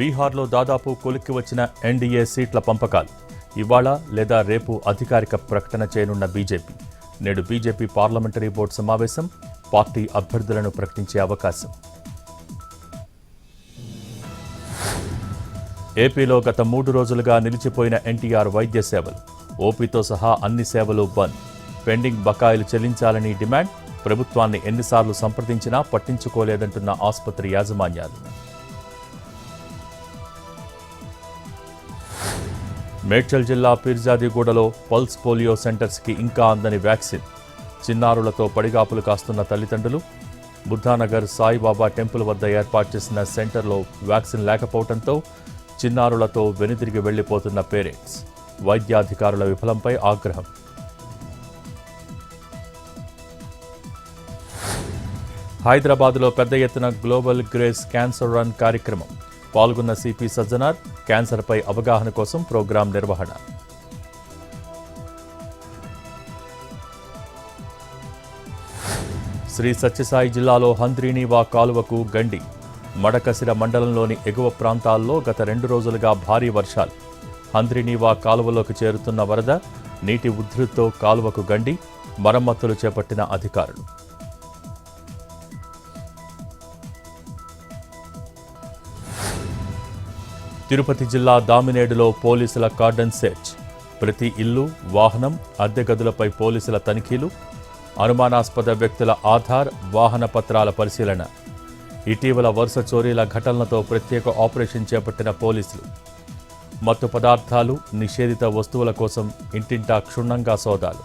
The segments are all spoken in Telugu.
బీహార్లో దాదాపు కొలిక్కి వచ్చిన ఎన్డీఏ సీట్ల పంపకాలు ఇవాళ లేదా రేపు అధికారిక ప్రకటన చేయనున్న బీజేపీ. నేడు బీజేపీ పార్లమెంటరీ బోర్డు సమావేశం, పార్టీ అభ్యర్థులను ప్రకటించే అవకాశం. ఏపీలో గత 3 రోజులుగా నిలిచిపోయిన ఎన్టీఆర్ వైద్య సేవలు, ఓపీతో సహా అన్ని సేవలు బంద్. పెండింగ్ బకాయిలు చెల్లించాలని డిమాండ్. ప్రభుత్వాన్ని ఎన్నిసార్లు సంప్రదించినా పట్టించుకోలేదంటున్న ఆసుపత్రి యాజమాన్యాలు. మేడ్చల్ జిల్లా పీర్జాదిగూడలో పల్స్ పోలియో సెంటర్స్కి ఇంకా అందని వ్యాక్సిన్. చిన్నారులతో పడిగాపులు కాస్తున్న తల్లిదండ్రులు. బుద్ధానగర్ సాయిబాబా టెంపుల్ వద్ద ఏర్పాటు చేసిన సెంటర్లో వ్యాక్సిన్ లేకపోవడంతో చిన్నారులతో వెనుదిరిగి వెళ్లిపోతున్న పేరెంట్స్. వైద్యాధికారుల విఫలంపై ఆగ్రహం. హైదరాబాద్లో పెద్ద ఎత్తున గ్లోబల్ గ్రేస్ క్యాన్సర్ రన్ కార్యక్రమం. పాల్గొన్న సిపి సజ్జనార్. క్యాన్సర్పై అవగాహన కోసం ప్రోగ్రాం నిర్వహణ. శ్రీ సత్యసాయి జిల్లాలో హంద్రీనీవా కాలువకు గండి. మడకసిర మండలంలోని ఎగువ ప్రాంతాల్లో గత 2 రోజులుగా భారీ వర్షాలు. హంద్రీనీవా కాలువలోకి చేరుతున్న వరద, నీటి ఉధృతితో కాలువకు గండి. మరమ్మతులు చేపట్టిన అధికారులు. తిరుపతి జిల్లా దామినేడులో పోలీసుల కార్డన్ సెర్చ్. ప్రతి ఇల్లు, వాహనం, అద్దె గదులపై పోలీసుల తనిఖీలు. అనుమానాస్పద వ్యక్తుల ఆధార్, వాహన పత్రాల పరిశీలన. ఇటీవల వరుస చోరీల ఘటనలతో ప్రత్యేక ఆపరేషన్ చేపట్టిన పోలీసులు. మత్తు పదార్థాలు, నిషేధిత వస్తువుల కోసం ఇంటింటా క్షుణ్ణంగా సోదాలు.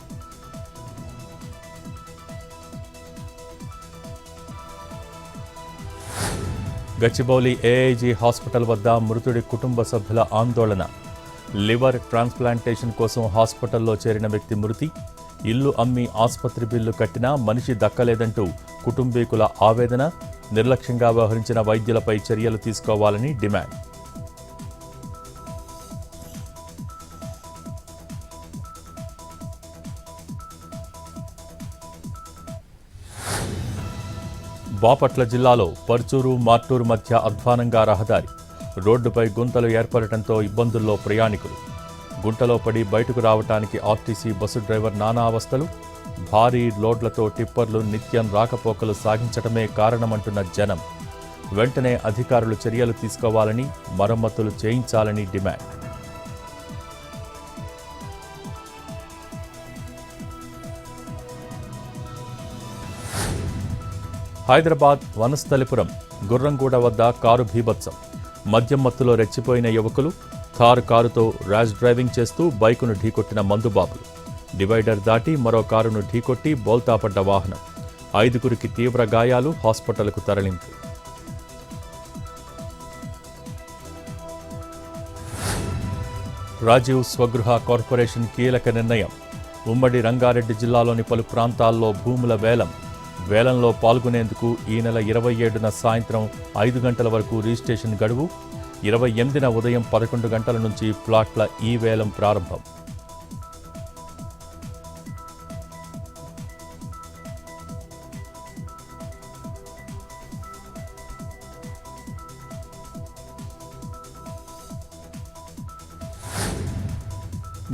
గచ్చిబౌలి ఏఐజీ హాస్పిటల్ వద్ద మృతుడి కుటుంబ సభ్యుల ఆందోళన. లివర్ ట్రాన్స్ప్లాంటేషన్ కోసం హాస్పిటల్లో చేరిన వ్యక్తి మృతి. ఇల్లు అమ్మి ఆసుపత్రి బిల్లు కట్టినా మనిషి దక్కలేదంటూ కుటుంబీకుల ఆవేదన. నిర్లక్ష్యంగా వ్యవహరించిన వైద్యులపై చర్యలు తీసుకోవాలని డిమాండ్. బాపట్ల జిల్లాలో పర్చూరు, మార్టూరు మధ్య అధ్వానంగా రహదారి. రోడ్డుపై గుంతలు ఏర్పడటంతో ఇబ్బందుల్లో ప్రయాణికులు. గుంటలో పడి బయటకు రావటానికి ఆర్టీసీ బస్సు డ్రైవర్ నానా అవస్థలు. భారీ లోడ్లతో టిప్పర్లు నిత్యం రాకపోకలు సాగించడమే కారణమంటున్న జనం. వెంటనే అధికారులు చర్యలు తీసుకోవాలని, మరమ్మతులు చేయించాలని డిమాండ్. హైదరాబాద్ వనస్థలిపురం గుర్రంగూడ వద్ద కారు బీభత్సం. మద్యం మత్తులో రెచ్చిపోయిన యువకులు. కారుతో ర్యాష్ డ్రైవింగ్ చేస్తూ బైకును ఢీకొట్టిన మందుబాబులు. డివైడర్ దాటి మరో కారును ఢీకొట్టి బోల్తాపడ్డ వాహనం. 5గురికి తీవ్ర గాయాలు, హాస్పిటల్కు తరలింపు. రాజీవ్ స్వగృహ కార్పొరేషన్ కీలక నిర్ణయం. ఉమ్మడి రంగారెడ్డి జిల్లాలోని పలు ప్రాంతాల్లో భూముల వేలం. వేలంలో పాల్గొనేందుకు ఈ నెల 27న సాయంత్రం 5 గంటల వరకు రిజిస్ట్రేషన్ గడువు. 28న ఉదయం 11 గంటల నుంచి ప్లాట్ల ఈ వేలం ప్రారంభం.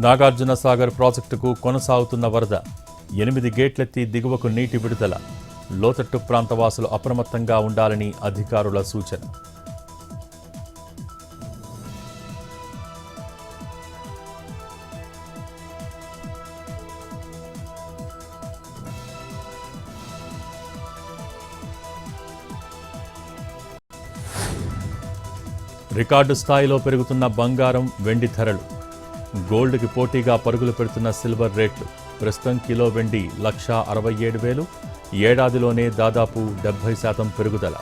నాగార్జున సాగర్ ప్రాజెక్టుకు కొనసాగుతున్న వరద. 8 గేట్లెత్తి దిగువకు నీటి విడుదల. లోతట్టు ప్రాంతవాసులు అప్రమత్తంగా ఉండాలని అధికారుల సూచన. రికార్డు స్థాయిలో పెరుగుతున్న బంగారం, వెండి ధరలు. గోల్డ్కి పోటీగా పరుగులు పెడుతున్న సిల్వర్ రేట్లు. ప్రస్తుతం కిలో వెండి 1,67,000. ఏడాదిలోనే దాదాపు 70% పెరుగుదల.